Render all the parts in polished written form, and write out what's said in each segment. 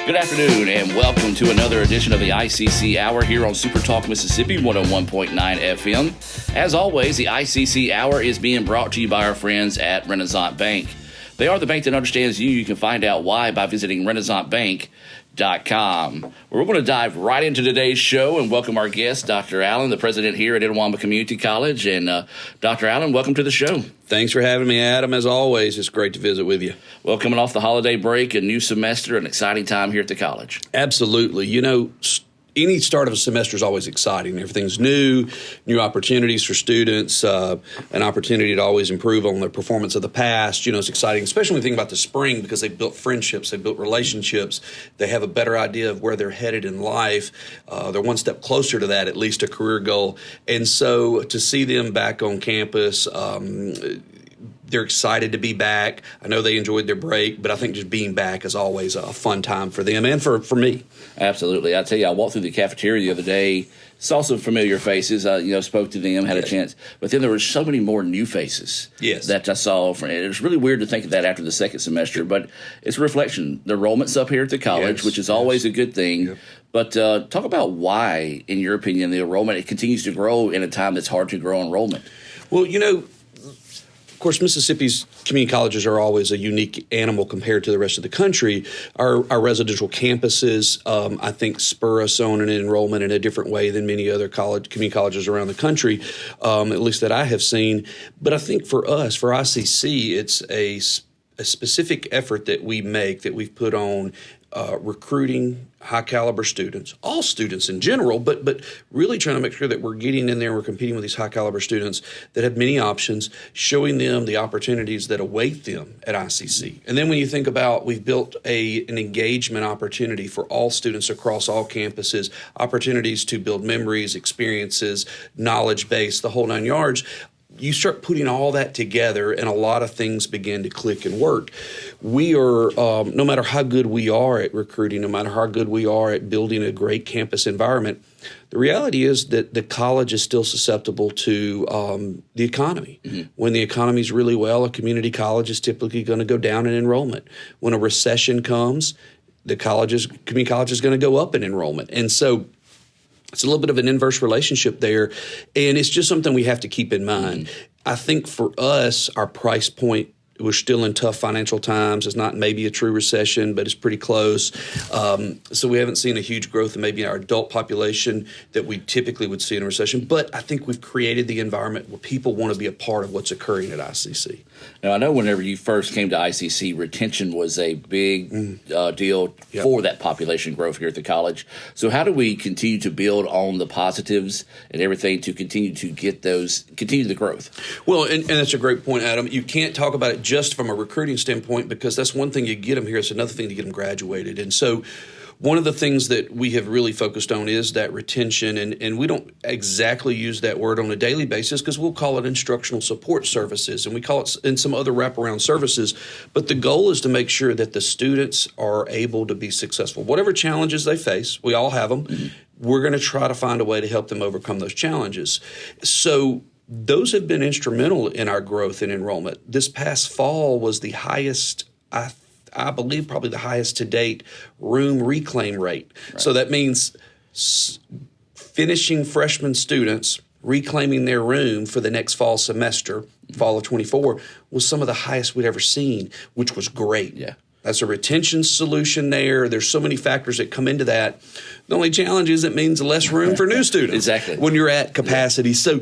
Good afternoon and welcome to another edition of the ICC Hour here on Super Talk Mississippi 101.9 FM. As always, the ICC Hour is being brought to you by our friends at Renaissance Bank. They are the bank that understands you. You can find out why by visiting renaissancebank.com. We're going to dive right into today's show and welcome our guest, Dr. Allen, the president here at Itawamba Community College. And Dr. Allen, welcome to the show. Thanks for having me, Adam. As always, it's great to visit with you. Well, coming off the holiday break, a new semester, an exciting time here at the college. Absolutely. You know, any start of a semester is always exciting. Everything's new opportunities for students, an opportunity to always improve on their performance of the past. You know, it's exciting, especially when you think about the spring because they've built friendships, they've built relationships, they have a better idea of where they're headed in life. They're one step closer to that, at least a career goal. And so to see them back on campus, they're excited to be back. I know they enjoyed their break, but I think just being back is always a fun time for them and for me. Absolutely. I tell you, I walked through the cafeteria the other day, saw some familiar faces, spoke to them, had a chance. But then there were so many more new faces that I saw. It was really weird to think of that after the second semester, but it's a reflection. The enrollment's up here at the college, which is always a good thing. Yep. But talk about why, in your opinion, the enrollment it continues to grow in a time that's hard to grow enrollment. Well, you know, of course, Mississippi's community colleges are always a unique animal compared to the rest of the country. Our residential campuses, I think, spur us on an enrollment in a different way than many other community colleges around the country, at least that I have seen. But I think for us, for ICC, it's a specific effort that we make, that we've put on recruiting high-caliber students, all students in general, but really trying to make sure that we're getting in there and we're competing with these high-caliber students that have many options, showing them the opportunities that await them at ICC. And then when you think about we've built an engagement opportunity for all students across all campuses, opportunities to build memories, experiences, knowledge base, the whole nine yards, you start putting all that together and a lot of things begin to click and work. We are, no matter how good we are at recruiting, no matter how good we are at building a great campus environment, the reality is that the college is still susceptible to the economy. Mm-hmm. When the economy is really well, a community college is typically going to go down in enrollment. When a recession comes, community college is going to go up in enrollment. And so it's a little bit of an inverse relationship there, and it's just something we have to keep in mind. Mm-hmm. I think for us, our price point, we're still in tough financial times. It's not maybe a true recession, but it's pretty close. So we haven't seen a huge growth in maybe our adult population that we typically would see in a recession. But I think we've created the environment where people want to be a part of what's occurring at ICC. Now, I know whenever you first came to ICC, retention was a big deal for that population growth here at the college. So how do we continue to build on the positives and everything to continue the growth? Well, and that's a great point, Adam. You can't talk about it just from a recruiting standpoint because that's one thing you get them here. It's another thing to get them graduated. And so one of the things that we have really focused on is that retention, and we don't exactly use that word on a daily basis because we'll call it instructional support services, and we call it in some other wraparound services. But the goal is to make sure that the students are able to be successful. Whatever challenges they face, we all have them, we're going to try to find a way to help them overcome those challenges. So those have been instrumental in our growth in enrollment. This past fall was the highest, I believe probably the highest to date room reclaim rate. Right. So that means finishing freshman students reclaiming their room for the next fall semester, fall of 24, was some of the highest we'd ever seen, which was great. Yeah. That's a retention solution there. There's so many factors that come into that. The only challenge is it means less room for new students. Exactly. When you're at capacity. Yeah. So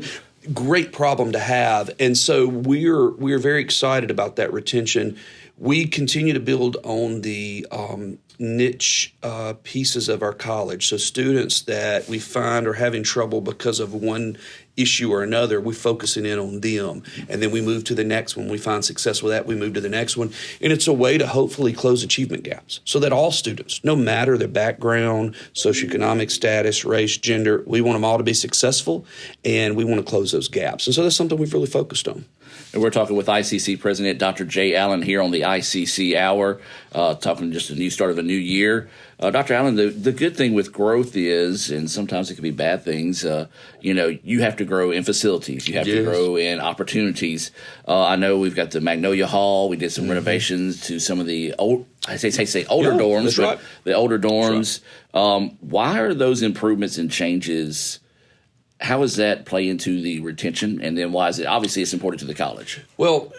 great problem to have. And so we're very excited about that retention. We continue to build on the niche pieces of our college. So students that we find are having trouble because of one issue or another, we're focusing in on them. And then we move to the next one. We find success with that, we move to the next one. And it's a way to hopefully close achievement gaps so that all students, no matter their background, socioeconomic status, race, gender, we want them all to be successful and we want to close those gaps. And so that's something we've really focused on. And we're talking with ICC President Dr. Jay Allen here on the ICC Hour, talking just a new start of a new year. Dr. Allen, the good thing with growth is, and sometimes it can be bad things, you have to grow in facilities. You have to grow in opportunities. I know we've got the Magnolia Hall. We did some renovations to some of the older dorms, right. The older dorms. Why are those improvements and changes? How does that play into the retention? And then why is it? Obviously, it's important to the college. Well,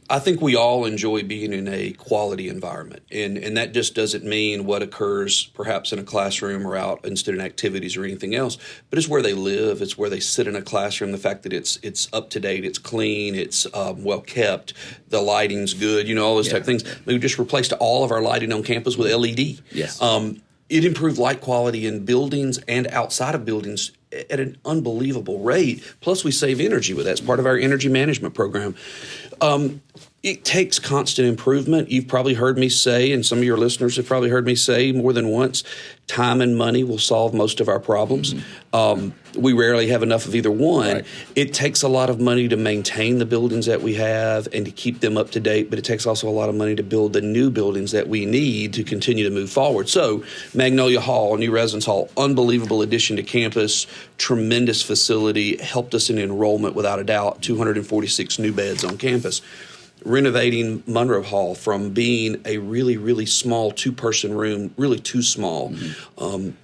I think we all enjoy being in a quality environment. And that just doesn't mean what occurs perhaps in a classroom or out in student activities or anything else, but it's where they live. It's where they sit in a classroom. The fact that it's up to date, it's clean, it's well kept, the lighting's good, all those type of things. We just replaced all of our lighting on campus with LED. Yes. It improved light quality in buildings and outside of buildings at an unbelievable rate. Plus, we save energy with that. It's part of our energy management program. It takes constant improvement. You've probably heard me say, and some of your listeners have probably heard me say more than once, time and money will solve most of our problems. We rarely have enough of either one. Right. It takes a lot of money to maintain the buildings that we have and to keep them up to date, but it takes also a lot of money to build the new buildings that we need to continue to move forward. So Magnolia Hall, new residence hall, unbelievable addition to campus, tremendous facility, helped us in enrollment without a doubt, 246 new beds on campus. Renovating Monroe Hall from being a really, really small two-person room, really too small,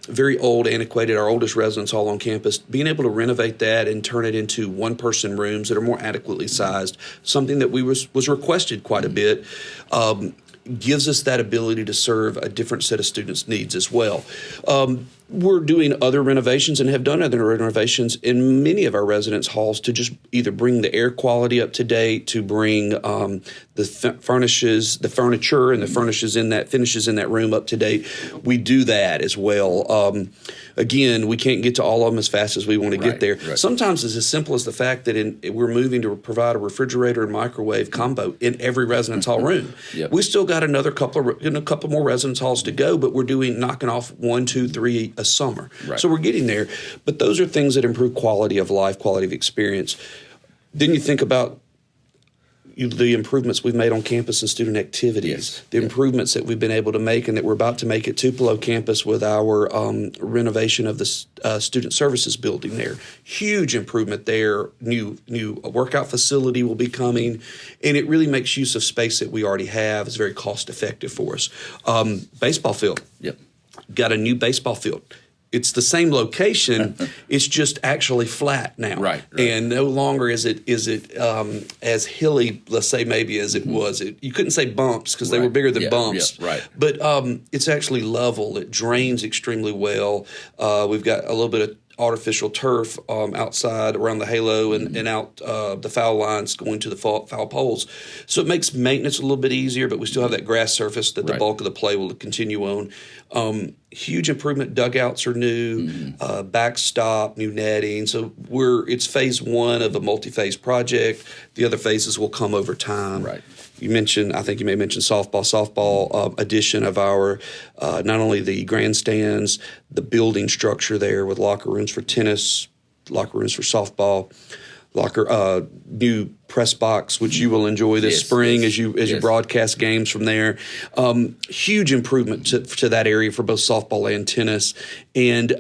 very old, antiquated, our oldest residence hall on campus, being able to renovate that and turn it into one-person rooms that are more adequately sized, something that was requested quite a bit, gives us that ability to serve a different set of students' needs as well. We're doing other renovations and have done other renovations in many of our residence halls to just either bring the air quality up to date, to bring the furniture and the finishes in that room up to date. We do that as well. Again, we can't get to all of them as fast as we want to get there. Right. Sometimes it's as simple as the fact that we're moving to provide a refrigerator and microwave combo in every residence hall room. Yep. We still got a couple more residence halls to go, but we're knocking off 1, 2, 3 a summer. Right. So we're getting there. But those are things that improve quality of life, quality of experience. Then you think about the improvements we've made on campus and student activities, the improvements that we've been able to make and that we're about to make at Tupelo campus with our renovation of the student services building there. Huge improvement there. New workout facility will be coming, and it really makes use of space that we already have. It's very cost effective for us. Baseball field. Yep. Got a new baseball field. It's the same location. It's just actually flat now, right. And no longer is it as hilly, let's say, maybe as it was. You couldn't say bumps because they were bigger than bumps, right? But it's actually level. It drains extremely well. We've got a little bit of artificial turf outside around the halo and out the foul lines going to the foul poles. So it makes maintenance a little bit easier, but we still have that grass surface that the bulk of the play will continue on. Huge improvement. Dugouts are new, backstop, new netting. So it's phase one of a multi-phase project. The other phases will come over time. Right. I think you may mention softball addition of our, not only the grandstands, the building structure there with locker rooms for tennis, locker rooms for softball, new press box, which you will enjoy this spring as you broadcast games from there. Huge improvement to that area for both softball and tennis. And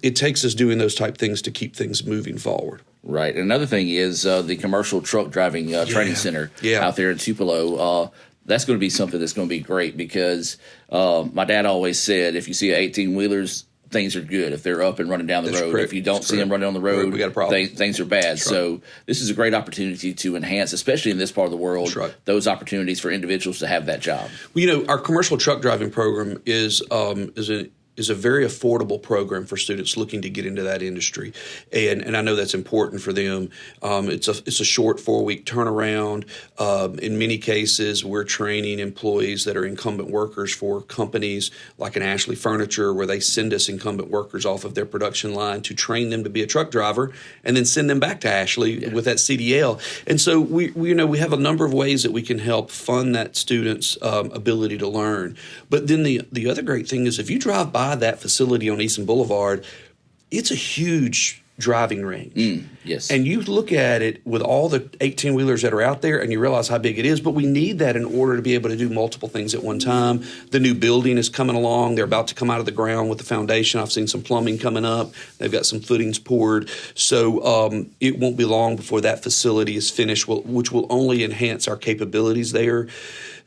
it takes us doing those type things to keep things moving forward. Right. Another thing is the commercial truck driving training center out there in Tupelo. That's going to be something that's going to be great because my dad always said if you see 18-wheelers, things are good if they're up and running down the road. Correct. If you don't see them running on the road, we got a problem. Things are bad. So this is a great opportunity to enhance, especially in this part of the world, those opportunities for individuals to have that job. Well, our commercial truck driving program is a very affordable program for students looking to get into that industry, and I know that's important for them. It's a short 4-week turnaround. In many cases, we're training employees that are incumbent workers for companies like an Ashley Furniture, where they send us incumbent workers off of their production line to train them to be a truck driver, and then send them back to Ashley with that CDL. And so we have a number of ways that we can help fund that student's ability to learn. But then the other great thing is if you drive by that facility on Easton Boulevard, it's a huge driving range. Yes. And you look at it with all the 18-wheelers that are out there, and you realize how big it is, but we need that in order to be able to do multiple things at one time. The new building is coming along. They're about to come out of the ground with the foundation. I've seen some plumbing coming up. They've got some footings poured. So it won't be long before that facility is finished, which will only enhance our capabilities there.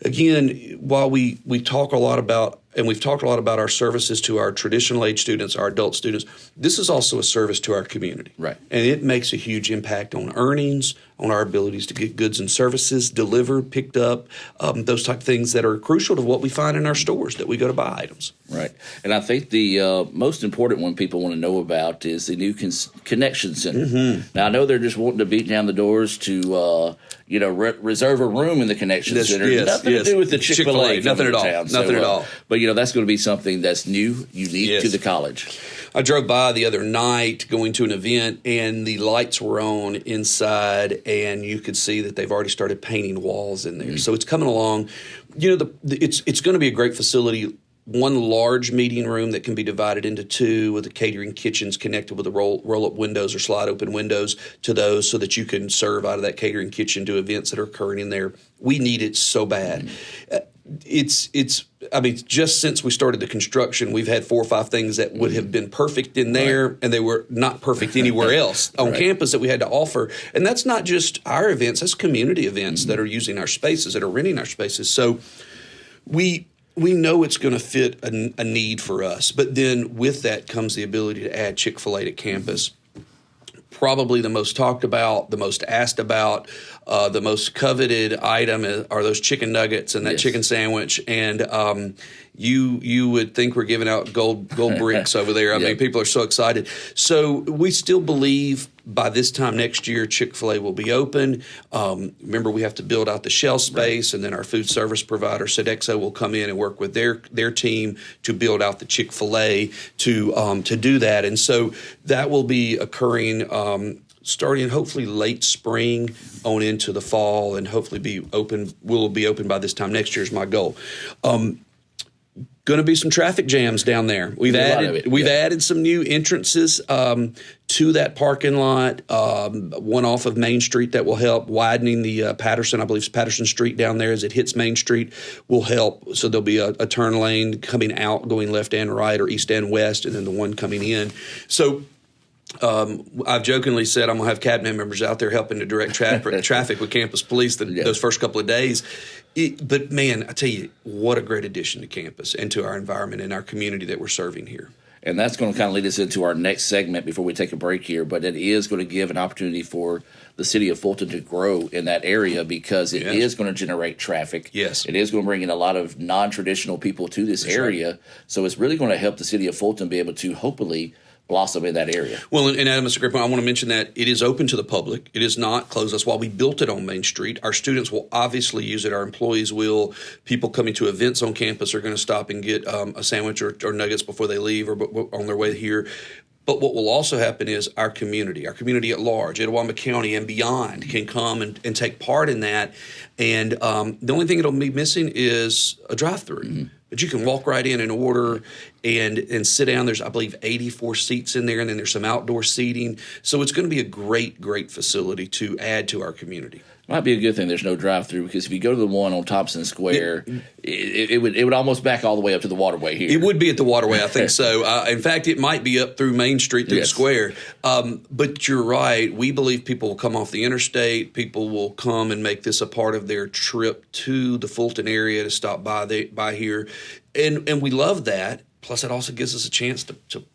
Again, while we talk a lot about, and we've talked a lot about our services to our traditional age students, our adult students, this is also a service to our community. Right. And it makes a huge impact on earnings, on our abilities to get goods and services delivered, picked up, those type of things that are crucial to what we find in our stores that we go to buy items. Right. And I think the most important one people want to know about is the new Connection Center. Now, I know they're just wanting to beat down the doors to reserve a room in the Connection Center. Nothing to do with the Chick-fil-A. Nothing at all. Nothing at all. But, that's going to be something that's new, unique to the college. I drove by the other night going to an event, and the lights were on inside, and you could see that they've already started painting walls in there. So it's coming along. It's going to be a great facility. One large meeting room that can be divided into two with the catering kitchens connected with the roll-up windows or slide-open windows to those so that you can serve out of that catering kitchen to events that are occurring in there. We need it so bad. Just since we started the construction, we've had 4 or 5 things that would have been perfect in there, and they were not perfect anywhere else on campus that we had to offer. And that's not just our events, that's community events that are using our spaces, that are renting our spaces. So we know it's going to fit a need for us. But then with that comes the ability to add Chick-fil-A to campus. Probably the most talked about, the most asked about, the most coveted item are those chicken nuggets and that chicken sandwich. And you would think we're giving out gold bricks over there. I mean, people are so excited. So we still believe by this time next year, Chick-fil-A will be open. Remember, we have to build out the shelf space, and then our food service provider, Sodexo, will come in and work with their team to build out the Chick-fil-A to do that. And so that will be occurring starting hopefully late spring on into the fall, and hopefully will be open by this time next year is my goal. Going to be some traffic jams down there. We've added some new entrances to that parking lot. One off of Main Street that will help widening the Patterson. I believe it's Patterson Street down there as it hits Main Street will help. So there'll be a turn lane coming out, going left and right, or east and west, and then the one coming in. So I've jokingly said I'm going to have cabinet members out there helping to direct traffic with campus police those first couple of days. But, man, I tell you, what a great addition to campus and to our environment and our community that we're serving here. And that's going to kind of lead us into our next segment before we take a break here. But it is going to give an opportunity for the city of Fulton to grow in that area because it is going to generate traffic. Yes. It is going to bring in a lot of non-traditional people to this area. Right. So it's really going to help the city of Fulton be able to hopefully blossom in that area. Well, and Adam, it's a great point. I want to mention that it is open to the public. It is not closed. That's why we built it on Main Street. Our students will obviously use it. Our employees will. People coming to events on campus are going to stop and get a sandwich or nuggets before they leave or on their way here. But what will also happen is our community at large, Etowah County and beyond, can come and take part in that. And the only thing it'll be missing is a drive-through. Mm-hmm. But you can walk right in and order and sit down. There's, I believe, 84 seats in there, and then there's some outdoor seating. So it's going to be a great, great facility to add to our community. Might be a good thing there's no drive-through because if you go to the one on Thompson Square, it would almost back all the way up to the waterway here. It would be at the waterway, I think so. In fact, it might be up through Main Street through the square. But you're right. We believe people will come off the interstate. People will come and make this a part of their trip to the Fulton area to stop by here. And we love that. Plus, it also gives us a chance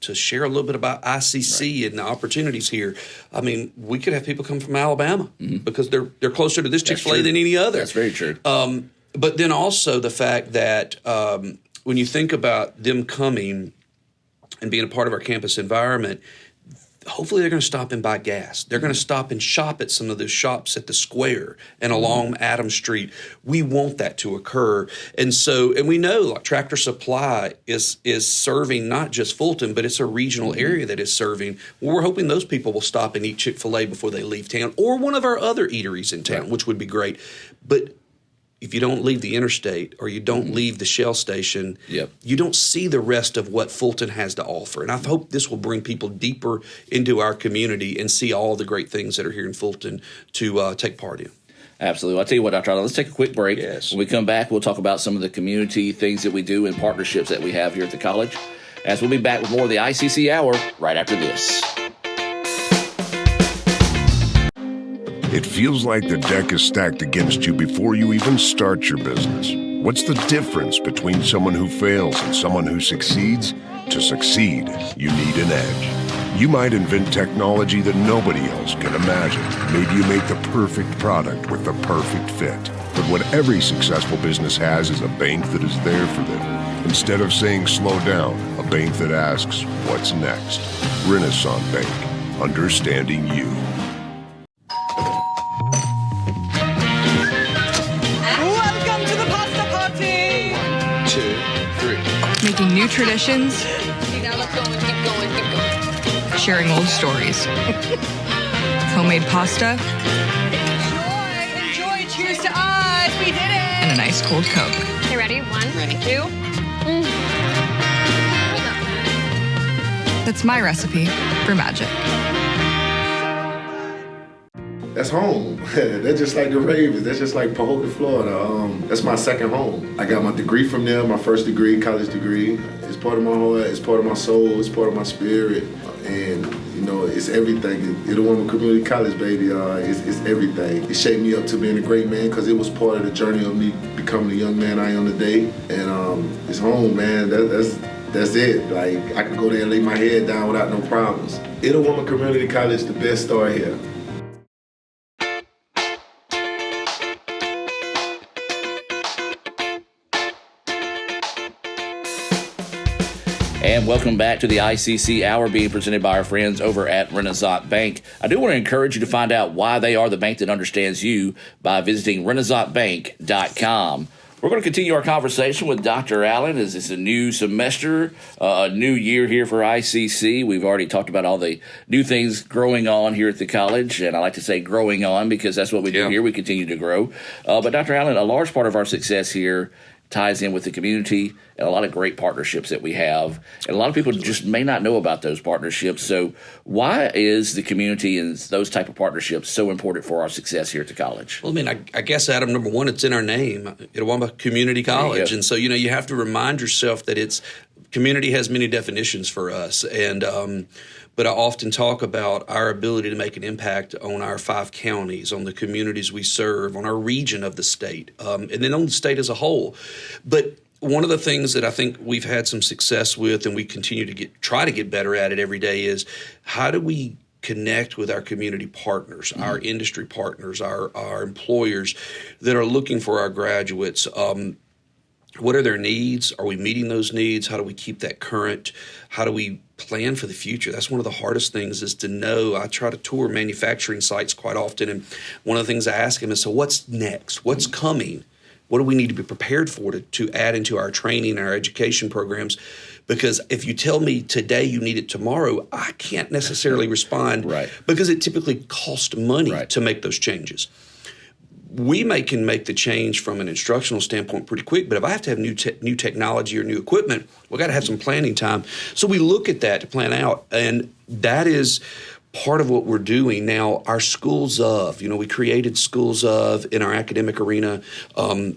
to share a little bit about ICC and the opportunities here. I mean, we could have people come from Alabama because they're closer to this Chick-fil-A than any other. That's very true. But then also the fact that when you think about them coming and being a part of our campus environment, hopefully they're going to stop and buy gas. They're going to stop and shop at some of those shops at the square and along Adams Street. We want that to occur. And we know like Tractor Supply is serving not just Fulton, but it's a regional area that is serving. Well, we're hoping those people will stop and eat Chick-fil-A before they leave town or one of our other eateries in town, which would be great. But if you don't leave the interstate or you don't leave the Shell station, you don't see the rest of what Fulton has to offer. And I hope this will bring people deeper into our community and see all the great things that are here in Fulton to take part in. Absolutely. I'll tell you what, Dr. Allen, let's take a quick break. Yes. When we come back, we'll talk about some of the community things that we do and partnerships that we have here at the college. As we'll be back with more of the ICC Hour right after this. It feels like the deck is stacked against you before you even start your business. What's the difference between someone who fails and someone who succeeds? To succeed, you need an edge. You might invent technology that nobody else can imagine. Maybe you make the perfect product with the perfect fit. But what every successful business has is a bank that is there for them. Instead of saying slow down, a bank that asks, what's next? Renaissance Bank, understanding you. Welcome to the pasta party! 1, 2, 3. Making new traditions. Okay, now let's go and keep going, keep going. Sharing old stories. Homemade pasta. Enjoy, cheers to us, we did it! And a nice cold Coke. Okay, ready? 1, 2. That's my recipe for magic. That's home. That's just like the Ravens. That's just like Pahokee, Florida. That's my second home. I got my degree from there, my first degree, college degree. It's part of my heart, it's part of my soul, it's part of my spirit. And, you know, it's everything. Itawamba Community College, baby, it's everything. It shaped me up to being a great man because it was part of the journey of me becoming the young man I am today. And it's home, man. That's it. Like, I can go there and lay my head down without no problems. Itawamba Community College, the best start here. And welcome back to the ICC Hour being presented by our friends over at Renaissance Bank. I do want to encourage you to find out why they are the bank that understands you by visiting renaissancebank.com. We're going to continue our conversation with Dr. Allen as it's a new semester, a new year here for ICC. We've already talked about all the new things growing on here at the college, and I like to say growing on because that's what we do here. We continue to grow. But Dr. Allen, a large part of our success here ties in with the community and a lot of great partnerships that we have. And a lot of people just may not know about those partnerships. So why is the community and those type of partnerships so important for our success here at the college? Well, I mean, I guess, Adam, number one, it's in our name, Itawamba Community College. And so, you have to remind yourself that community has many definitions for us. And but I often talk about our ability to make an impact on our 5 counties, on the communities we serve, on our region of the state, and then on the state as a whole. But one of the things that I think we've had some success with, and we continue to try to get better at it every day, is how do we connect with our community partners, our industry partners, our employers that are looking for our graduates. What are their needs? Are we meeting those needs? How do we keep that current? How do we plan for the future? That's one of the hardest things is to know. I try to tour manufacturing sites quite often, and one of the things I ask them is, so what's next? What's coming? What do we need to be prepared for to add into our training, our education programs? Because if you tell me today you need it tomorrow, I can't necessarily respond because it typically costs money to make those changes. We can make the change from an instructional standpoint pretty quick, but if I have to have new technology or new equipment, we've got to have some planning time. So we look at that to plan out, and that is part of what we're doing now. Our schools of, we created schools of in our academic arena, our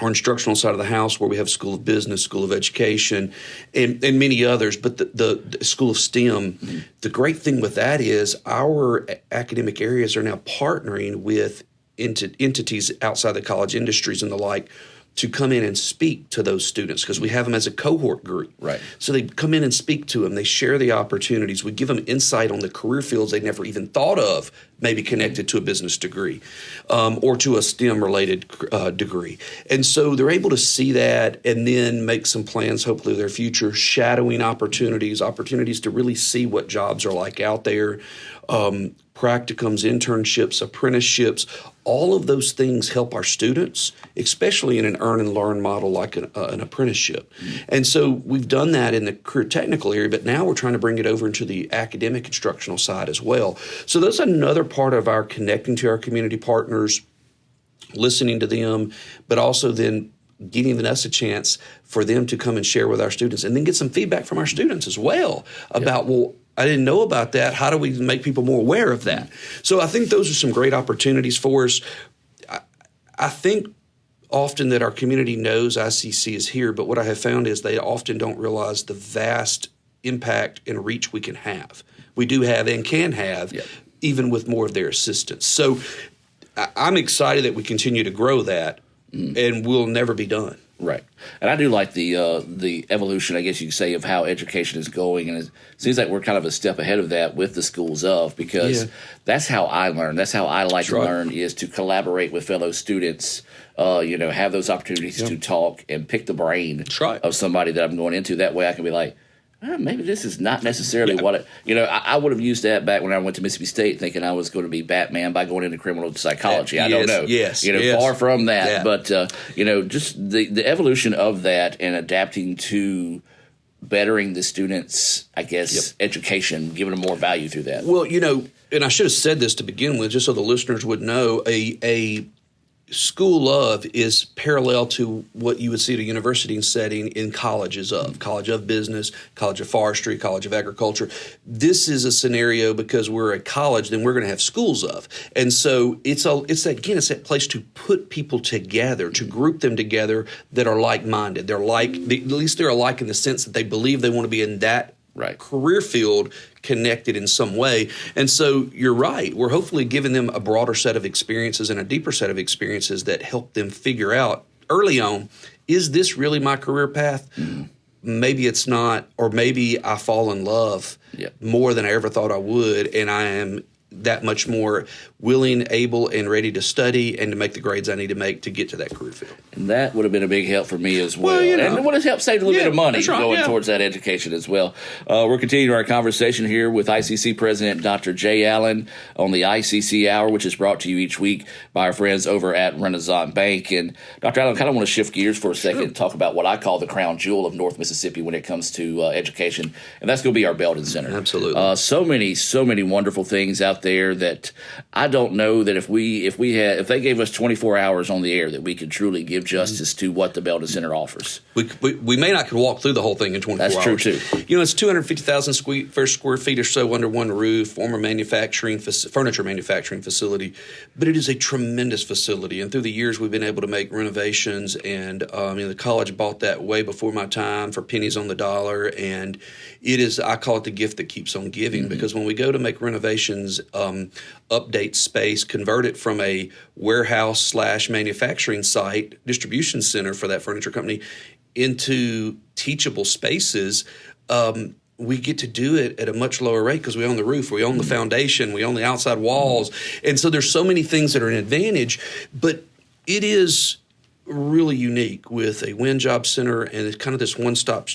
instructional side of the house where we have School of Business, School of Education, and many others, but the School of STEM. The great thing with that is our academic areas are now partnering with entities outside the college industries and the like to come in and speak to those students because we have them as a cohort group. So they come in and speak to them. They share the opportunities. We give them insight on the career fields they never even thought of, maybe connected to a business degree or to a STEM-related degree. And so they're able to see that and then make some plans, hopefully, their future, shadowing opportunities to really see what jobs are like out there, practicums, internships, apprenticeships. All of those things help our students, especially in an earn and learn model like an apprenticeship. And so we've done that in the career technical area, but now we're trying to bring it over into the academic instructional side as well. So that's another part of our connecting to our community partners. listening to them, but also then giving us a chance for them to come and share with our students, and then get some feedback from our students as well about, well, I didn't know about that. How do we make people more aware of that? So I think those are some great opportunities for us. I think often that our community knows ICC is here, but what I have found is they often don't realize the vast impact and reach we can have. We do have and can have, even with more of their assistance. So I'm excited that we continue to grow that, and we'll never be done. Right. And I do like the evolution, I guess you could say, of how education is going. And it seems like we're kind of a step ahead of that with the schools of, because that's how I learn. That's how I like to learn, is to collaborate with fellow students, have those opportunities to talk and pick the brain of somebody that I'm going into. That way I can be like, maybe this is not necessarily what I would have used that back when I went to Mississippi State, thinking I was going to be Batman by going into criminal psychology. I don't know. Far from that. But, just the evolution of that and adapting to bettering the students', I guess, education, giving them more value through that. Well, and I should have said this to begin with, just so the listeners would know, a School of is parallel to what you would see at a university setting in colleges of. College of Business, College of Forestry, College of Agriculture. This is a scenario because we're a college, then we're going to have schools of. And so it's that place to put people together, to group them together that are like-minded. They're at least they're alike in the sense that they believe they want to be in that career field, connected in some way. And so you're right. We're hopefully giving them a broader set of experiences and a deeper set of experiences that help them figure out early on, is this really my career path? Maybe it's not, or maybe I fall in love more than I ever thought I would, and I am that much more willing, able, and ready to study and to make the grades I need to make to get to that career field. And that would have been a big help for me as well. And it would have helped save a little bit of money going towards that education as well. We're continuing our conversation here with ICC President Dr. Jay Allen on the ICC Hour, which is brought to you each week by our friends over at Renaissance Bank. And Dr. Allen, I kind of want to shift gears for a second and talk about what I call the crown jewel of North Mississippi when it comes to education, and that's going to be our Belden Center. Absolutely. So many wonderful things out there that I don't know that if they gave us 24 hours on the air, that we could truly give justice to what the Belden Center offers. We may not could walk through the whole thing in 24 hours. That's true too. It's 250,000 square feet or so under one roof, former furniture manufacturing facility, but it is a tremendous facility. And through the years, we've been able to make renovations, and the college bought that way before my time for pennies on the dollar. And I call it the gift that keeps on giving, because when we go to make renovations, update space, convert it from a warehouse / manufacturing site, distribution center for that furniture company, into teachable spaces, we get to do it at a much lower rate because we own the roof, we own the foundation, we own the outside walls. And so there's so many things that are an advantage, but it is really unique with a wind job center, and it's kind of this one-stop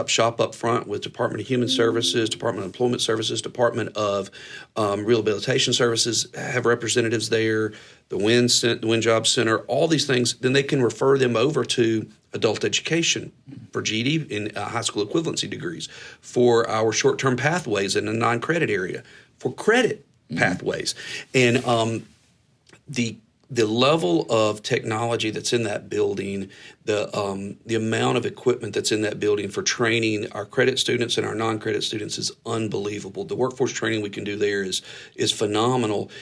shop up front with Department of Human Services, Department of Employment Services, Department of Rehabilitation Services have representatives there, the wind job center, all these things. Then they can refer them over to adult education for GED and high school equivalency degrees, for our short-term pathways in the non-credit area, for credit pathways. And the level of technology that's in that building, the amount of equipment that's in that building for training our credit students and our non-credit students is unbelievable. The workforce training we can do there is phenomenal.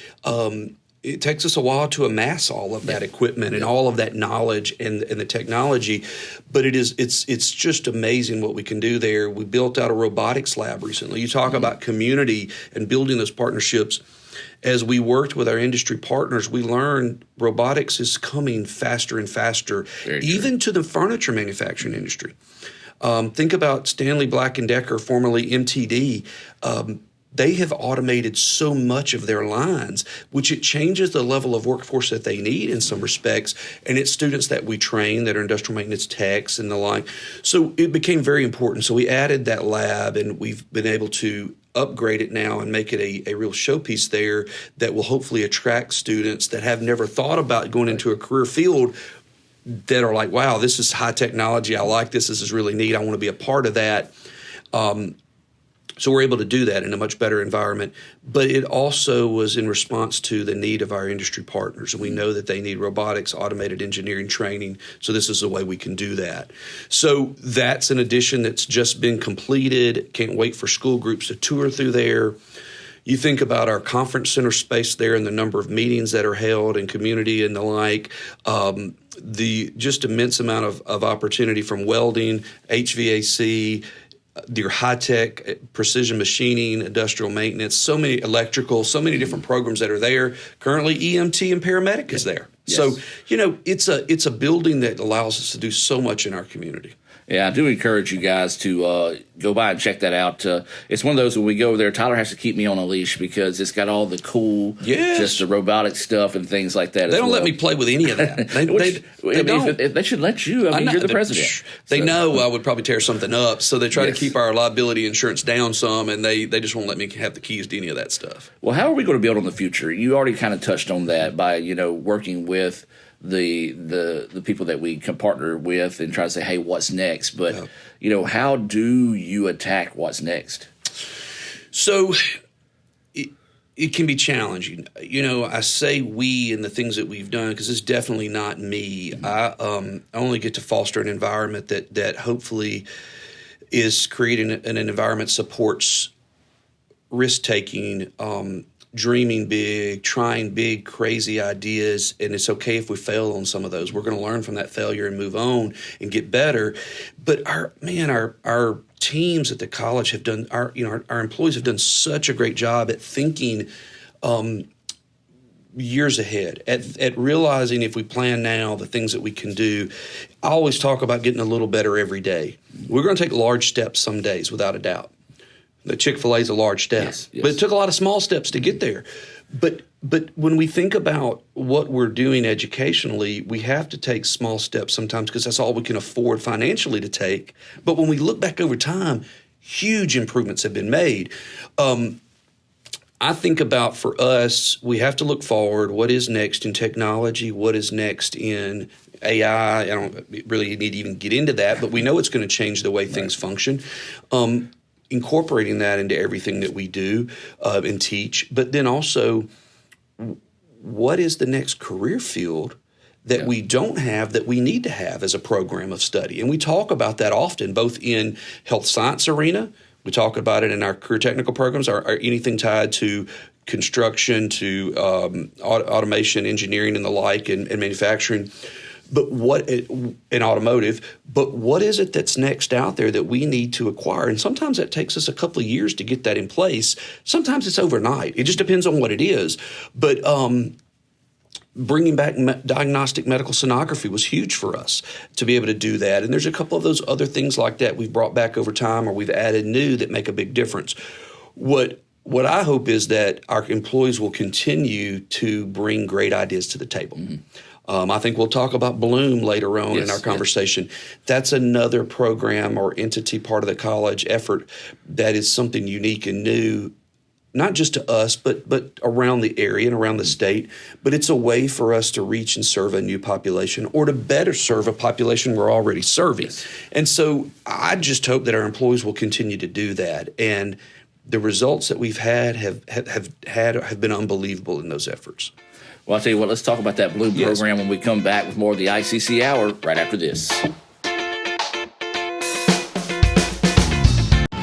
It takes us a while to amass all of that equipment and all of that knowledge and the technology, but it's just amazing what we can do there. We built out a robotics lab recently. You talk about community and building those partnerships. As we worked with our industry partners, we learned robotics is coming faster and faster, even to the furniture manufacturing industry. Think about Stanley Black & Decker, formerly MTD. They have automated so much of their lines, which it changes the level of workforce that they need in some respects. And it's students that we train that are industrial maintenance techs and the like. So it became very important. So we added that lab, and we've been able to upgrade it now and make it a real showpiece there that will hopefully attract students that have never thought about going into a career field, that are like, wow, this is high technology. I like this. This is really neat. I want to be a part of that. So we're able to do that in a much better environment. But it also was in response to the need of our industry partners. And we know that they need robotics, automated engineering training. So this is a way we can do that. So that's an addition that's just been completed. Can't wait for school groups to tour through there. You think about our conference center space there and the number of meetings that are held in community and the like. The just immense amount of opportunity from welding, HVAC, your high-tech precision machining, industrial maintenance, so many electrical, so many different programs that are there. Currently, EMT and paramedic is there. Yes. So, it's a building that allows us to do so much in our community. Yeah, I do encourage you guys to go by and check that out. It's one of those when we go over there, Tyler has to keep me on a leash because it's got all the cool, just the robotic stuff and things like that. They don't let me play with any of that. They should let you. I mean, you're the president. They know I would probably tear something up, so they try to keep our liability insurance down some, and they just won't let me have the keys to any of that stuff. Well, how are we going to build on the future? You already kind of touched on that by working with the people that we can partner with and try to say, hey, what's next? But, how do you attack what's next? So it can be challenging. I say we and the things that we've done because it's definitely not me. I only get to foster an environment that hopefully is creating an environment supports risk-taking, dreaming big, trying big, crazy ideas, and it's okay if we fail on some of those. We're going to learn from that failure and move on and get better. But our teams at the college have done our employees have done such a great job at thinking years ahead, at realizing if we plan now the things that we can do. I always talk about getting a little better every day. We're going to take large steps some days, without a doubt. The Chick-fil-A is a large step, yes. But it took a lot of small steps to get there. But when we think about what we're doing educationally, we have to take small steps sometimes because that's all we can afford financially to take. But when we look back over time, huge improvements have been made. I think about, for us, we have to look forward. What is next in technology? What is next in AI? I don't really need to even get into that, but we know it's going to change the way things function. Incorporating that into everything that we do and teach, but then also, what is the next career field that we don't have that we need to have as a program of study? And we talk about that often, both in health science arena. We talk about it in our career technical programs, or anything tied to construction, to automation, engineering, and the like, and manufacturing. But in automotive, but what is it that's next out there that we need to acquire? And sometimes that takes us a couple of years to get that in place. Sometimes it's overnight. It just depends on what it is. But bringing back diagnostic medical sonography was huge for us to be able to do that. And there's a couple of those other things like that we've brought back over time, or we've added new that make a big difference. What I hope is that our employees will continue to bring great ideas to the table. Mm-hmm. I think we'll talk about Bloom later on in our conversation. Yes. That's another program or entity, part of the college effort, that is something unique and new, not just to us, but around the area and around the state. But it's a way for us to reach and serve a new population, or to better serve a population we're already serving. Yes. And so I just hope that our employees will continue to do that. And the results that we've had have been unbelievable in those efforts. Well, I'll tell you what, let's talk about that Bloom program when we come back with more of the ICC Hour right after this.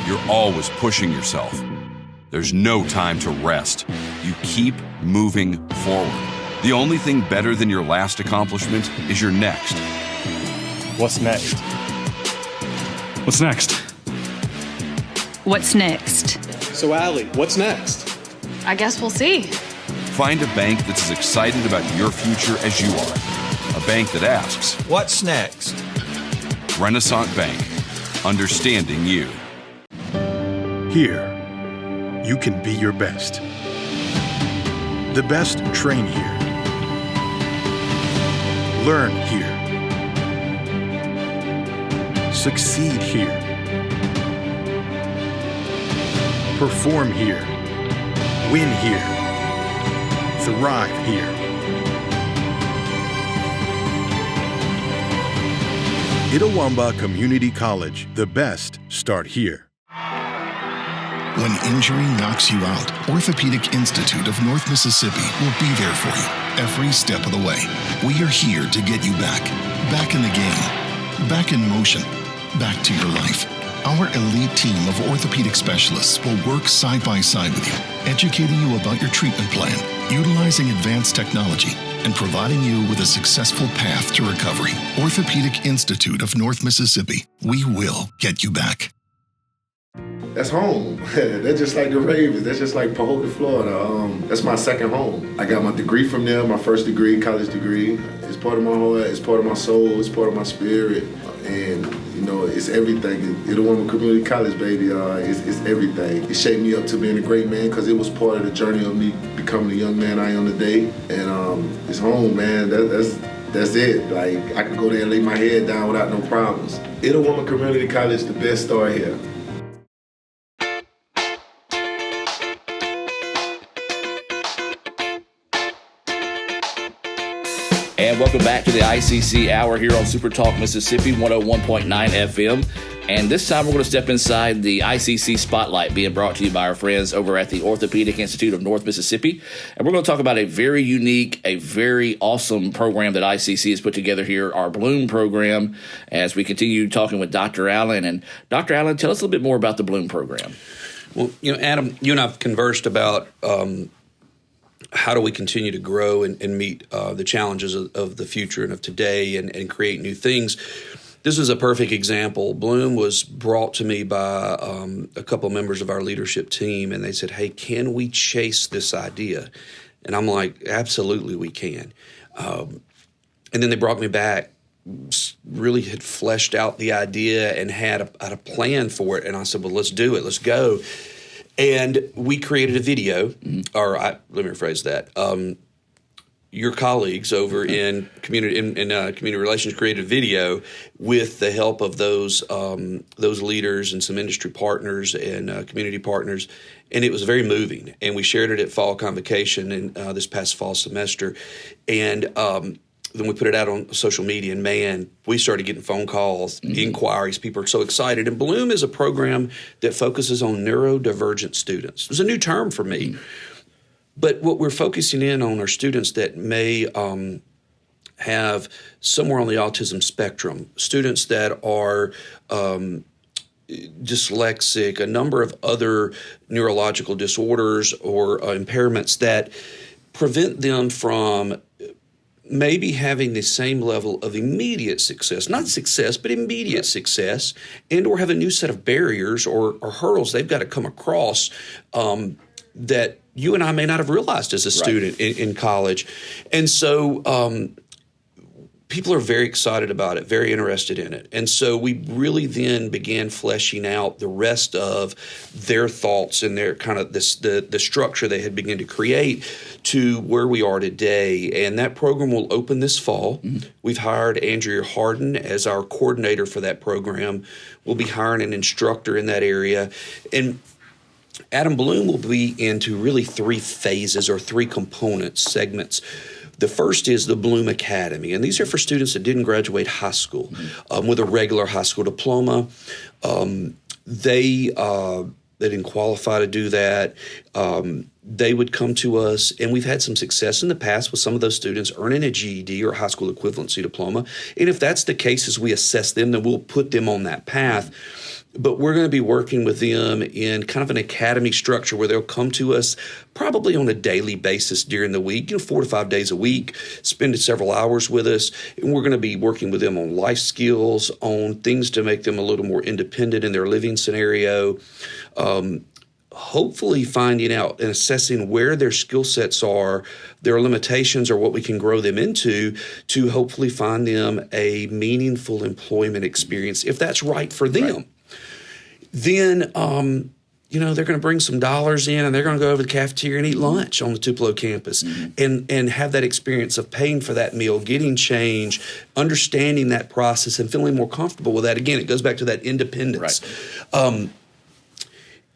You're always pushing yourself. There's no time to rest. You keep moving forward. The only thing better than your last accomplishment is your next. What's next? What's next? What's next? So, Allie, what's next? I guess we'll see. Find a bank that's as excited about your future as you are. A bank that asks, what's next? Renaissance Bank, understanding you. Here, you can be your best. The best train here. Learn here. Succeed here. Perform here. Win here. Thrive here. Itawamba Community College. The best start here. When injury knocks you out, Orthopedic Institute of North Mississippi will be there for you every step of the way. We are here to get you back in the game, back in motion, back to your life. Our elite team of orthopedic specialists will work side by side with you, educating you about your treatment plan, utilizing advanced technology, and providing you with a successful path to recovery. Orthopedic Institute of North Mississippi. We will get you back. That's home. That's just like the Ravens. That's just like Pahokee, Florida. That's my second home. I got my degree from there, my first degree, college degree. It's part of my heart, it's part of my soul, it's part of my spirit. And, you know, it's everything. Itawamba Community College, baby, it's everything. It shaped me up to being a great man because it was part of the journey of me becoming the young man I am today. And it's home, man. That's it. Like, I could go there and lay my head down without no problems. Itawamba Community College, the best start here. And welcome back to the ICC Hour here on Super Talk Mississippi 101.9 FM. And this time we're going to step inside the ICC Spotlight being brought to you by our friends over at the Orthopedic Institute of North Mississippi. And we're going to talk about a very unique, a very awesome program that ICC has put together here, our Bloom program, as we continue talking with Dr. Allen. And Dr. Allen, tell us a little bit more about the Bloom program. Well, you know, Adam, you and I have conversed about how do we continue to grow and meet the challenges of the future and of today and create new things. This is a perfect example. Bloom was brought to me by a couple members of our leadership team, and they said, hey, can we chase this idea? And I'm like, absolutely we can. And then they brought me back, really had fleshed out the idea and had a plan for it. And I said, well, let's do it. Let's go. And we created a video, let me rephrase that. Your colleagues over in community relations created a video with the help of those leaders and some industry partners and community partners, and it was very moving. And we shared it at fall convocation in this past fall semester, and then we put it out on social media, and man, we started getting phone calls, inquiries. People are so excited. And Bloom is a program that focuses on neurodivergent students. It's a new term for me. But what we're focusing in on are students that may have somewhere on the autism spectrum, students that are dyslexic, a number of other neurological disorders or impairments that prevent them from maybe having the same level of immediate success, not success, but immediate success, and or have a new set of barriers or hurdles they've got to come across that you and I may not have realized as a student in college. And so people are very excited about it, very interested in it. And so we really then began fleshing out the rest of their thoughts and their kind of the structure they had begun to create to where we are today. And that program will open this fall. We've hired Andrea Harden as our coordinator for that program. We'll be hiring an instructor in that area. And Adam, Bloom will be into really three phases or three components, segments. The first is the Bloom Academy, and these are for students that didn't graduate high school with a regular high school diploma. They didn't qualify to do that. They would come to us, and we've had some success in the past with some of those students earning a GED or a high school equivalency diploma. And if that's the case, as we assess them, then we'll put them on that path. But we're going to be working with them in kind of an academy structure where they'll come to us probably on a daily basis during the week, 4 to 5 days a week, spend several hours with us. And we're going to be working with them on life skills, on things to make them a little more independent in their living scenario, hopefully finding out and assessing where their skill sets are, their limitations, or what we can grow them into to hopefully find them a meaningful employment experience, if that's right for them. Right. Then, they're going to bring some dollars in, and they're going to go over to the cafeteria and eat lunch on the Tupelo campus and have that experience of paying for that meal, getting change, understanding that process, and feeling more comfortable with that. Again, it goes back to that independence. Right.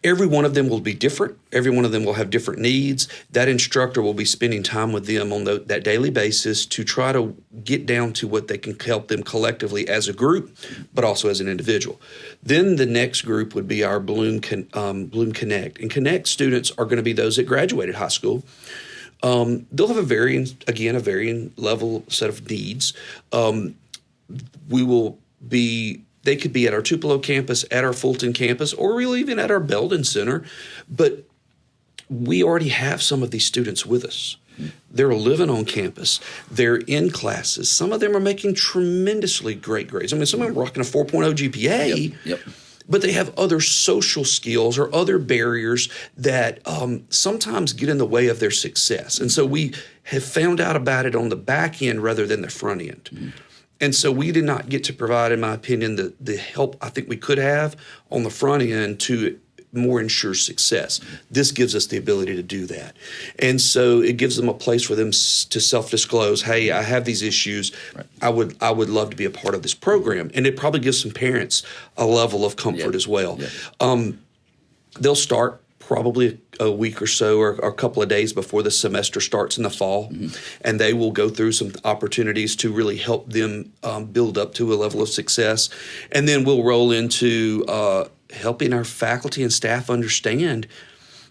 Every one of them will be different. Every one of them will have different needs. That instructor will be spending time with them on that daily basis to try to get down to what they can help them collectively as a group, but also as an individual. Then the next group would be our Bloom Connect. And Connect students are going to be those that graduated high school. They'll have a varying level set of needs. They could be at our Tupelo campus, at our Fulton campus, or really even at our Belden Center. But we already have some of these students with us. They're living on campus. They're in classes. Some of them are making tremendously great grades. I mean, some of them are rocking a 4.0 GPA. Yep. But they have other social skills or other barriers that sometimes get in the way of their success. And so we have found out about it on the back end rather than the front end. Mm-hmm. And so we did not get to provide, in my opinion, the help I think we could have on the front end to more ensure success. This gives us the ability to do that. And so it gives them a place for them to self-disclose, hey, I have these issues. Right. I would love to be a part of this program. And it probably gives some parents a level of comfort as well. They'll start probably a week or so or a couple of days before the semester starts in the fall. Mm-hmm. And they will go through some opportunities to really help them build up to a level of success. And then we'll roll into helping our faculty and staff understand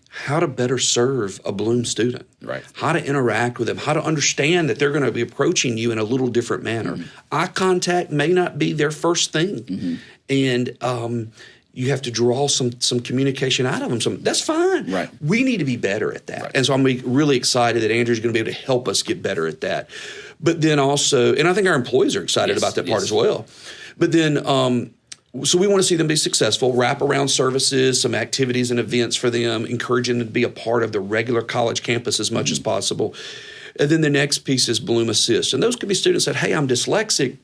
how to better serve a Bloom student, right? How to interact with them, how to understand that they're going to be approaching you in a little different manner. Mm-hmm. Eye contact may not be their first thing. Mm-hmm. And you have to draw some communication out of them. That's fine. Right. We need to be better at that. Right. And so I'm really excited that Andrew's going to be able to help us get better at that. But then also, and I think our employees are excited about that part as well. But then, so we want to see them be successful, wraparound services, some activities and events for them, encouraging them to be a part of the regular college campus as much as possible. And then the next piece is Bloom Assist. And those could be students that, hey, I'm dyslexic.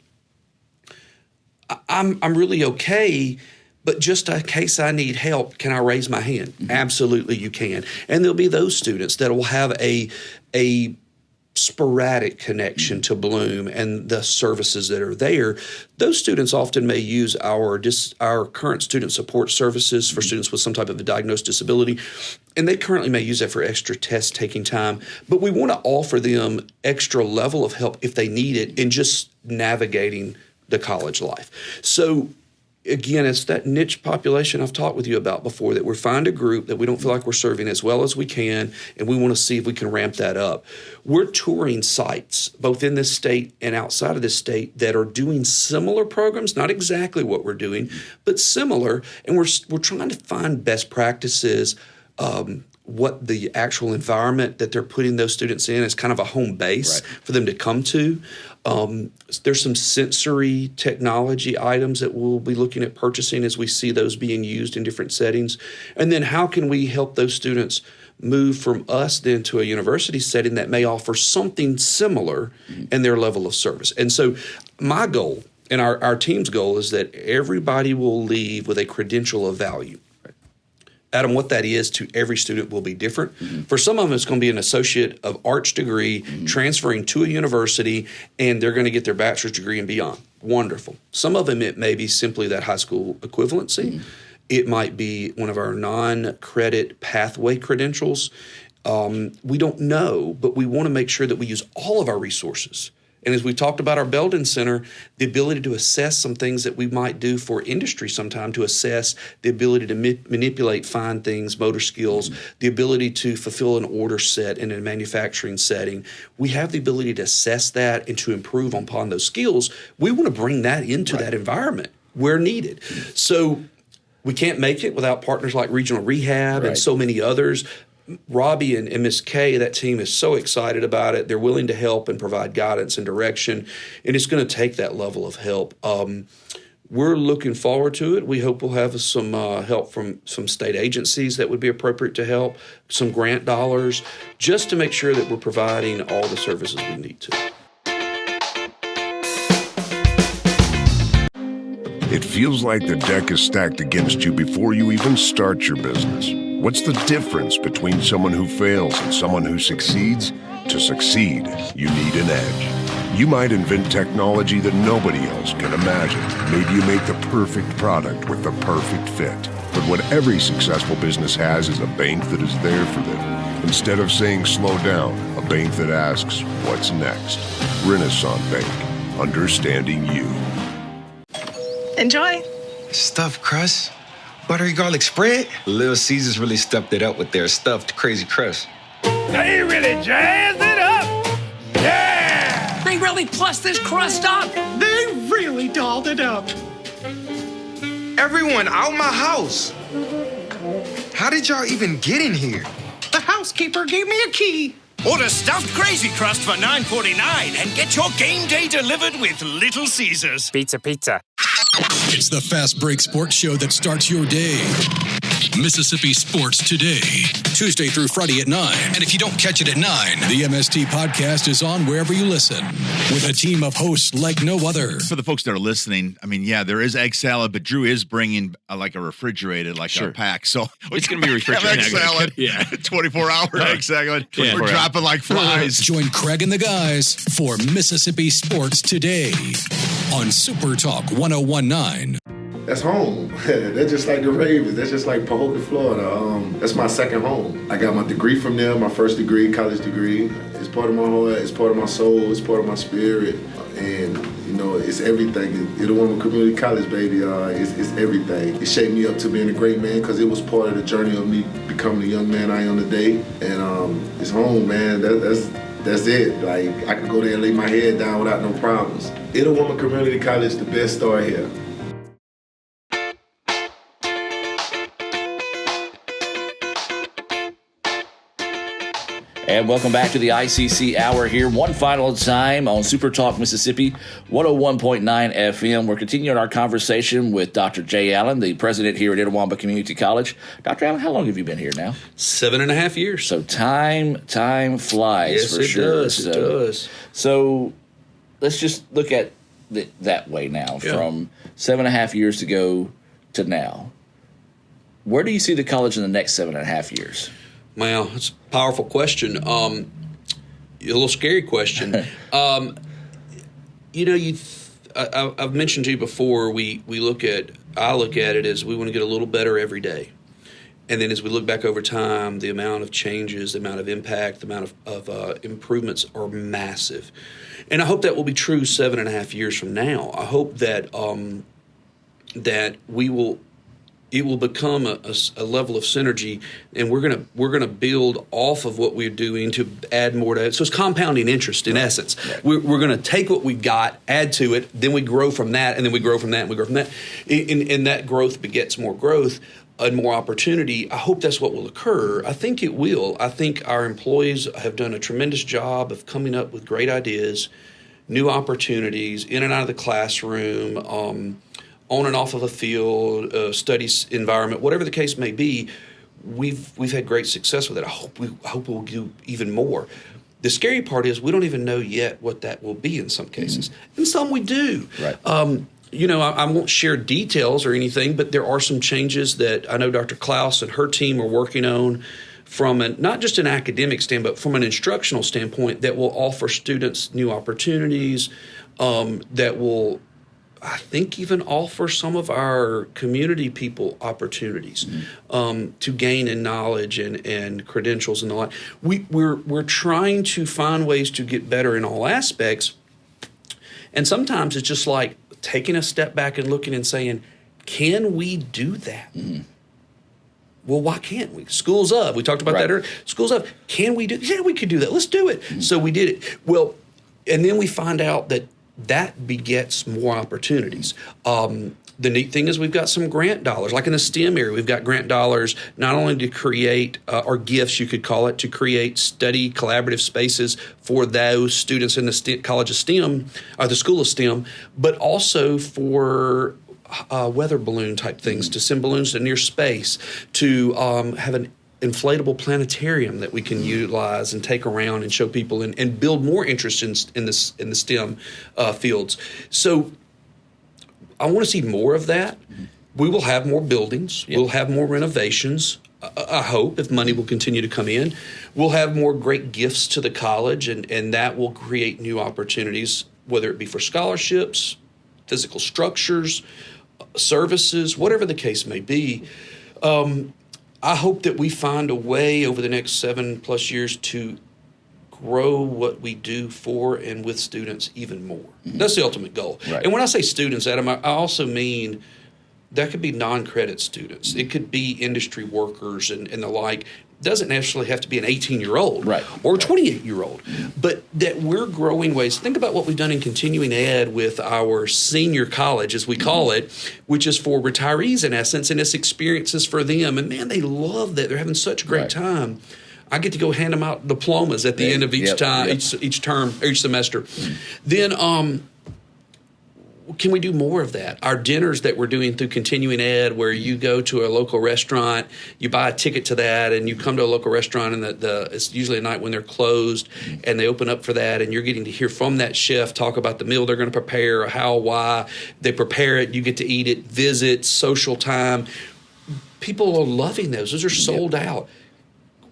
I'm really okay, but just in case I need help, can I raise my hand? Mm-hmm. Absolutely, you can. And there'll be those students that will have a sporadic connection to Bloom and the services that are there. Those students often may use our current student support services for students with some type of a diagnosed disability, and they currently may use that for extra test taking time. But we want to offer them extra level of help if they need it in just navigating the college life. So again, it's that niche population I've talked with you about before, that we find a group that we don't feel like we're serving as well as we can, and we want to see if we can ramp that up. We're touring sites, both in this state and outside of this state, that are doing similar programs, not exactly what we're doing, but similar, and we're trying to find best practices, what the actual environment that they're putting those students in is kind of a home base for them to come to. There's some sensory technology items that we'll be looking at purchasing as we see those being used in different settings. And then how can we help those students move from us then to a university setting that may offer something similar in their level of service. And so my goal and our team's goal is that everybody will leave with a credential of value. Adam, what that is to every student will be different. Mm-hmm. For some of them, it's going to be an Associate of Arts degree transferring to a university, and they're going to get their bachelor's degree and beyond. Wonderful. Some of them, it may be simply that high school equivalency. Mm-hmm. It might be one of our non-credit pathway credentials. We don't know, but we want to make sure that we use all of our resources. And as we talked about our Belden Center, the ability to assess some things that we might do for industry sometime, to assess the ability to manipulate fine things, motor skills, the ability to fulfill an order set in a manufacturing setting. We have the ability to assess that and to improve upon those skills. We want to bring that into that environment where needed. So we can't make it without partners like Regional Rehab and so many others. Robbie and Ms. Kay, that team is so excited about it. They're willing to help and provide guidance and direction, and it's going to take that level of help. We're looking forward to it. We hope we'll have some help from some state agencies that would be appropriate to help, some grant dollars, just to make sure that we're providing all the services we need to. It feels like the deck is stacked against you before you even start your business. What's the difference between someone who fails and someone who succeeds? To succeed, you need an edge. You might invent technology that nobody else can imagine. Maybe you make the perfect product with the perfect fit. But But what every successful business has is a bank that is there for them. Instead of saying slow down, a bank that asks, what's next? Renaissance Bank, understanding you. Enjoy. Stuffed crust, buttery garlic spread. Little Caesars really stepped it up with their stuffed crazy crust. They really jazzed it up. Yeah! They really plussed this crust up. They really dolled it up. Everyone out my house. How did y'all even get in here? The housekeeper gave me a key. Order stuffed crazy crust for $9.49 and get your game day delivered with Little Caesars. Pizza. It's the Fast Break Sports Show that starts your day. Mississippi Sports Today, Tuesday through Friday at 9. And if you don't catch it at 9, the MST podcast is on wherever you listen with a team of hosts like no other. For the folks that are listening, I mean, yeah, there is egg salad, but Drew is bringing like a refrigerated, like a pack. So it's going to be refrigerated. Egg salad, 24-hour egg salad. We're dropping like flies. Join Craig and the guys for Mississippi Sports Today on Super Talk 101.9. That's home. That's just like the Ravens. That's just like Pahokee, Florida. That's my second home. I got my degree from there, my first degree, college degree. It's part of my heart, it's part of my soul, it's part of my spirit. And, you know, it's everything. Itawamba Community College, baby, it's everything. It shaped me up to being a great man because it was part of the journey of me becoming the young man I am today. And it's home, man. That's it. Like, I could go there and lay my head down without no problems. Itawamba Community College, the best start here. And welcome back to the ICC Hour here, one final time on Super Talk Mississippi, 101.9 FM. We're continuing our conversation with Dr. Jay Allen, the president here at Itawamba Community College. Dr. Allen, how long have you been here now? 7.5 years. So time flies, yes, for sure. Yes, it does. So let's just look at it that way now, from 7.5 years ago to now. Where do you see the college in the next 7.5 years? Well, it's a powerful question. A little scary question. I've mentioned to you before. I look at it as we want to get a little better every day, and then as we look back over time, the amount of changes, the amount of impact, the amount of improvements are massive, and I hope that will be true 7.5 years from now. I hope that that it will become a level of synergy, and we're gonna build off of what we're doing to add more to it. So it's compounding interest in essence. Right. We're gonna take what we've got, add to it, then we grow from that, and then we grow from that, and we grow from that. And that growth begets more growth and more opportunity. I hope that's what will occur. I think it will. I think our employees have done a tremendous job of coming up with great ideas, new opportunities, in and out of the classroom, on and off of a field, studies environment, whatever the case may be. We've had great success with it. I hope we'll do even more. The scary part is we don't even know yet what that will be in some cases. In some we do. Right. I won't share details or anything, but there are some changes that I know Dr. Klaus and her team are working on from not just an academic standpoint, but from an instructional standpoint that will offer students new opportunities, that will, I think, even offer some of our community people opportunities to gain in knowledge and credentials and the like. We're trying to find ways to get better in all aspects, and sometimes it's just like taking a step back and looking and saying, "Can we do that?" Well, why can't we? Schools of, we talked about that earlier. Schools of, can we do? Yeah, we could do that. Let's do it. So we did it. Well, and then we find out that begets more opportunities. The neat thing is we've got some grant dollars. Like in the STEM area, we've got grant dollars not only to create, or gifts you could call it, to create study collaborative spaces for those students in the College of STEM, or the School of STEM, but also for weather balloon type things, to send balloons to near space, to have an inflatable planetarium that we can utilize and take around and show people and build more interest in the STEM fields. So I want to see more of that. We will have more buildings. Yep. We'll have more renovations. I hope, if money will continue to come in. We'll have more great gifts to the college, and that will create new opportunities, whether it be for scholarships, physical structures, services, whatever the case may be. I hope that we find a way over the next 7+ years to grow what we do for and with students even more. That's the ultimate goal. Right. And when I say students, Adam, I also mean that could be non-credit students. It could be industry workers and the like. It doesn't necessarily have to be an 18-year-old or a 28-year-old, but that we're growing ways. Think about what we've done in continuing ed with our senior college, as we call it, which is for retirees in essence, and it's experiences for them. And man, they love that. They're having such a great time. I get to go hand them out diplomas at the end of each time, each term, each semester. Then, can we do more of that? Our dinners that we're doing through continuing ed, where you go to a local restaurant, you buy a ticket to that, and you come to a local restaurant, and it's usually a night when they're closed, and they open up for that, and you're getting to hear from that chef talk about the meal they're going to prepare, how, why they prepare it. You get to eat it, visit, social time. People are loving those. Those are sold out.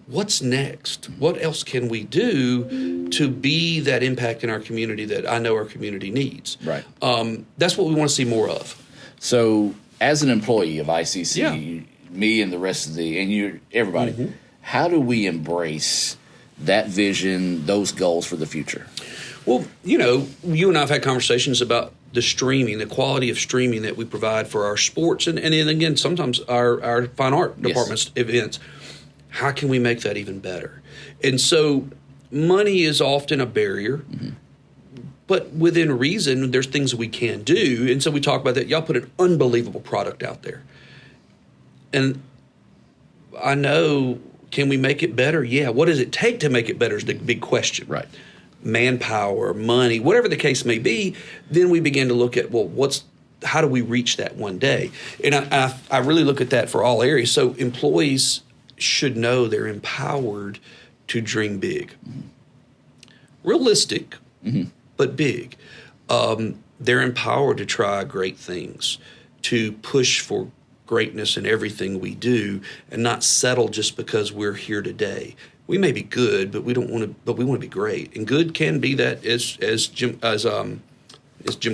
What's next? What else can we do to be that impact in our community that I know our community needs? Right. That's what we want to see more of. So, as an employee of ICC, me and the rest of everybody, how do we embrace that vision, those goals for the future? Well, you and I have had conversations about the streaming, the quality of streaming that we provide for our sports, and then again, sometimes our fine art department's events. How can we make that even better? And so money is often a barrier, but within reason, there's things we can do. And so we talk about that. Y'all put an unbelievable product out there. And I know, can we make it better? Yeah. What does it take to make it better is the big question. Right. Manpower, money, whatever the case may be. Then we begin to look at, how do we reach that one day? And I really look at that for all areas. So employees should know they're empowered to dream big. Realistic, but big. They're empowered to try great things, to push for greatness in everything we do, and not settle just because we're here today. We may be good, but we want to be great. And good can be that, as Jim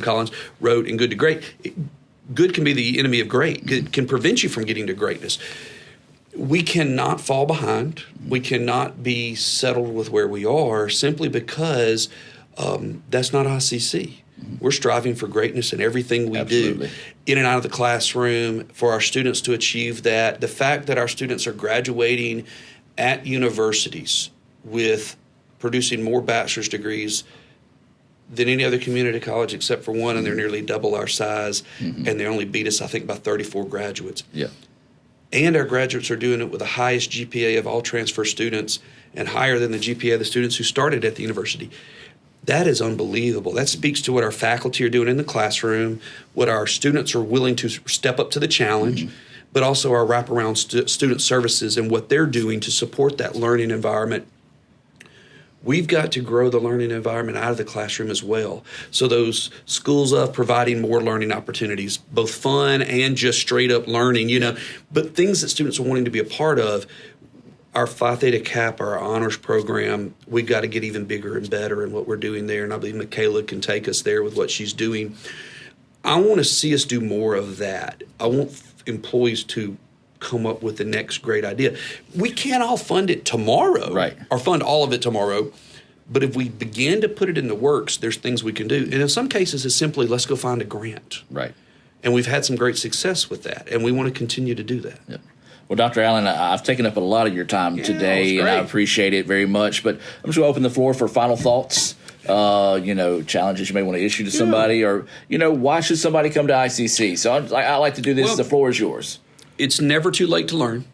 Collins wrote in Good to Great. Good can be the enemy of great. Good can prevent you from getting to greatness. We cannot fall behind. We cannot be settled with where we are simply because that's not ICC. We're striving for greatness in everything we do, in and out of the classroom, for our students to achieve that. The fact that our students are graduating at universities with producing more bachelor's degrees than any other community college except for one, and they're nearly double our size, and they only beat us, I think, by 34 graduates. Yeah. And our graduates are doing it with the highest GPA of all transfer students and higher than the GPA of the students who started at the university. That is unbelievable. That speaks to what our faculty are doing in the classroom, what our students are willing to step up to the challenge, but also our wraparound student services and what they're doing to support that learning environment. We've got to grow the learning environment out of the classroom as well. So those schools of providing more learning opportunities, both fun and just straight up learning, but things that students are wanting to be a part of. Our Phi Theta Kappa, our honors program, we've got to get even bigger and better in what we're doing there. And I believe Michaela can take us there with what she's doing. I want to see us do more of that. I want employees to come up with the next great idea. We can't all fund it tomorrow, or fund all of it tomorrow, but if we begin to put it in the works, there's things we can do. And in some cases, it's simply, let's go find a grant. Right. And we've had some great success with that, and we want to continue to do that. Yep. Well, Dr. Allen, I've taken up a lot of your time today, and I appreciate it very much, but I'm just going to open the floor for final thoughts. Challenges you may want to issue to somebody, or, why should somebody come to ICC? So I like to do this. The floor is yours. It's never too late to learn.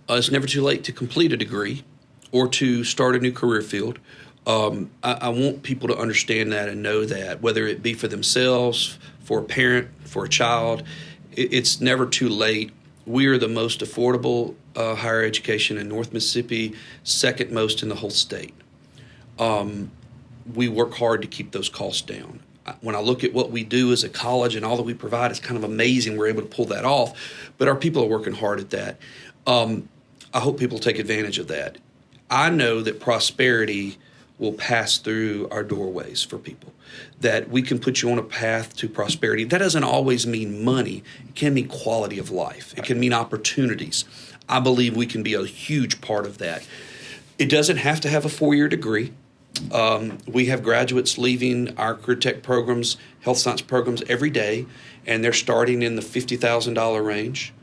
It's never too late to complete a degree or to start a new career field. I want people to understand that and know that, whether it be for themselves, for a parent, for a child, it's never too late. We are the most affordable higher education in North Mississippi, second most in the whole state. We work hard to keep those costs down. When I look at what we do as a college and all that we provide, it's kind of amazing we're able to pull that off. But our people are working hard at that. I hope people take advantage of that. I know that prosperity will pass through our doorways for people, that we can put you on a path to prosperity. That doesn't always mean money. It can mean quality of life. It can mean opportunities. I believe we can be a huge part of that. It doesn't have to have a 4-year degree. We have graduates leaving our career tech programs, health science programs every day, and they're starting in the $50,000 range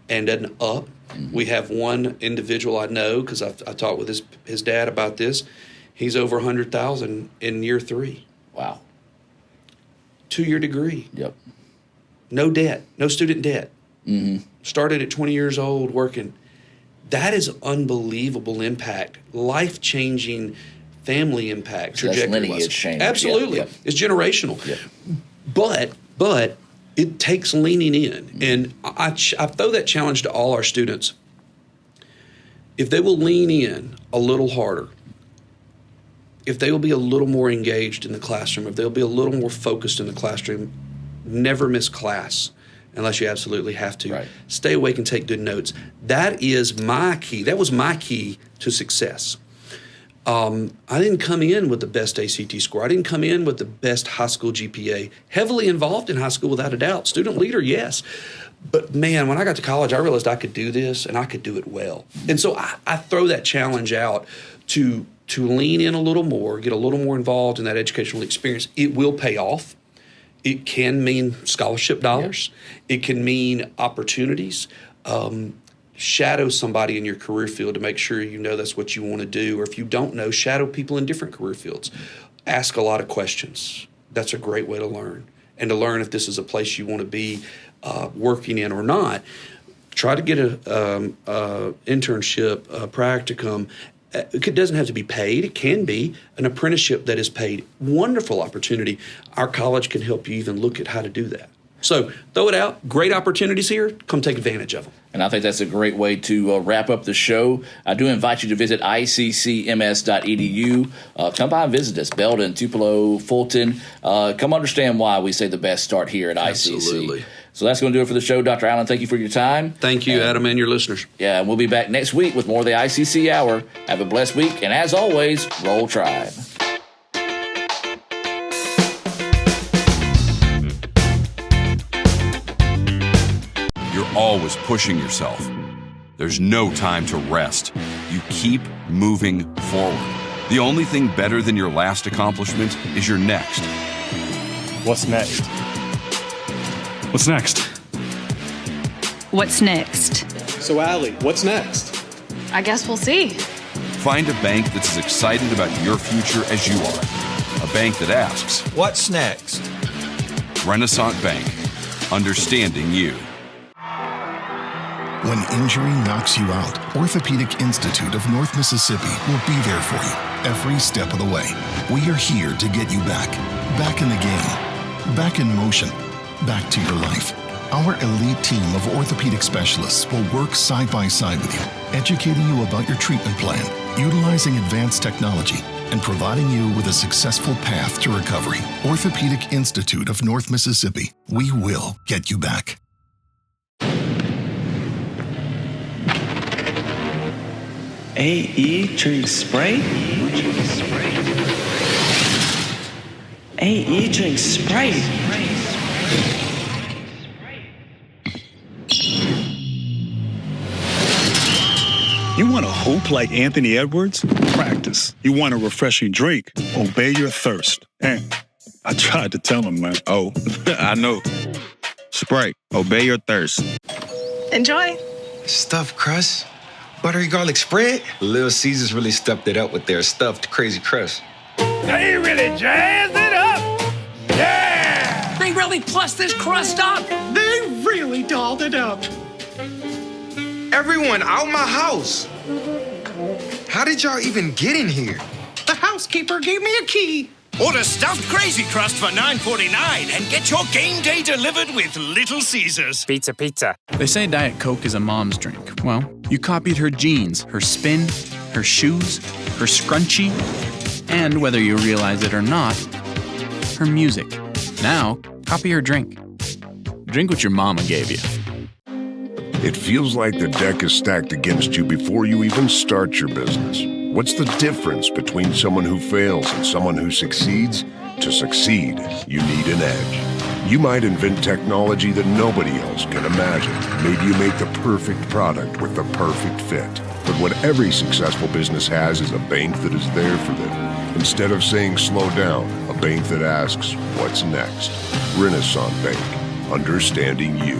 and then up. We have one individual I know, because I talked with his dad about this. He's over $100,000 in year 3. Wow. 2-year degree. Yep. No debt, no student debt. Started at 20 years old working. That is unbelievable impact, life-changing family impact. So that's lineage change. Absolutely. Yep. It's generational. Yep. But it takes leaning in. And I throw that challenge to all our students. If they will lean in a little harder, if they will be a little more engaged in the classroom, if they'll be a little more focused in the classroom, never miss class unless you absolutely have to. Right. Stay awake and take good notes. That is my key. That was my key to success. I didn't come in with the best ACT score. I didn't come in with the best high school GPA. Heavily involved in high school without a doubt. Student leader, yes. But man, when I got to college, I realized I could do this and I could do it well. And so I throw that challenge out to lean in a little more, get a little more involved in that educational experience. It will pay off. It can mean scholarship dollars. Yeah. It can mean opportunities. Shadow somebody in your career field to make sure you know that's what you want to do. Or if you don't know, shadow people in different career fields. Ask a lot of questions. That's a great way to learn. And to learn if this is a place you want to be working in or not. Try to get a internship, a practicum. It doesn't have to be paid. It can be an apprenticeship that is paid. Wonderful opportunity. Our college can help you even look at how to do that. So throw it out. Great opportunities here. Come take advantage of them. And I think that's a great way to wrap up the show. I do invite you to visit iccms.edu. Come by and visit us. Belden, Tupelo, Fulton. Come understand why we say the best start here at ICC. Absolutely. So that's going to do it for the show. Dr. Allen, thank you for your time. Thank you, Adam, and your listeners. Yeah, we'll be back next week with more of the ICC Hour. Have a blessed week. And as always, Roll Tribe. You're always pushing yourself. There's no time to rest. You keep moving forward. The only thing better than your last accomplishment is your next. What's next? What's next? What's next? So, Allie, what's next? I guess we'll see. Find a bank that's as excited about your future as you are. A bank that asks, what's next? Renaissance Bank. Understanding you. When injury knocks you out, Orthopedic Institute of North Mississippi will be there for you every step of the way. We are here to get you back in the game, back in motion, back to your life. Our elite team of orthopedic specialists will work side by side with you, educating you about your treatment plan, utilizing advanced technology, and providing you with a successful path to recovery. Orthopedic Institute of North Mississippi. We will get you back. AE drink spray? AE drink spray. You want a hoop like Anthony Edwards? Practice. You want a refreshing drink? Obey your thirst. And I tried to tell him, man. Oh, I know. Sprite, obey your thirst. Enjoy. Stuffed crust, buttery garlic spread. Little Caesars really stepped it up with their stuffed crazy crust. They really jazzed it up. Yeah! They really plussed this crust up. They really dolled it up. Everyone out my house. How did y'all even get in here? The housekeeper gave me a key. Order stuffed crazy crust for $9.49 and get your game day delivered with Little Caesars. Pizza, pizza. They say Diet Coke is a mom's drink. Well, you copied her jeans, her spin, her shoes, her scrunchie, and whether you realize it or not, her music. Now, copy her drink. Drink what your mama gave you. It feels like the deck is stacked against you before you even start your business. What's the difference between someone who fails and someone who succeeds? To succeed, you need an edge. You might invent technology that nobody else can imagine. Maybe you make the perfect product with the perfect fit. But what every successful business has is a bank that is there for them. Instead of saying slow down, a bank that asks, what's next? Renaissance Bank, understanding you.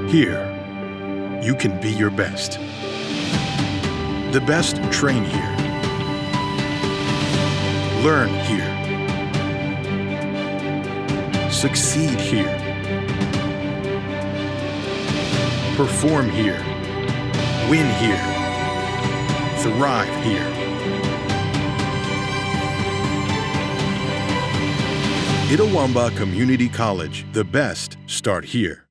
Here, you can be your best. The best train here. Learn here. Succeed here. Perform here. Win here. Thrive here. Itawamba Community College. The best start here.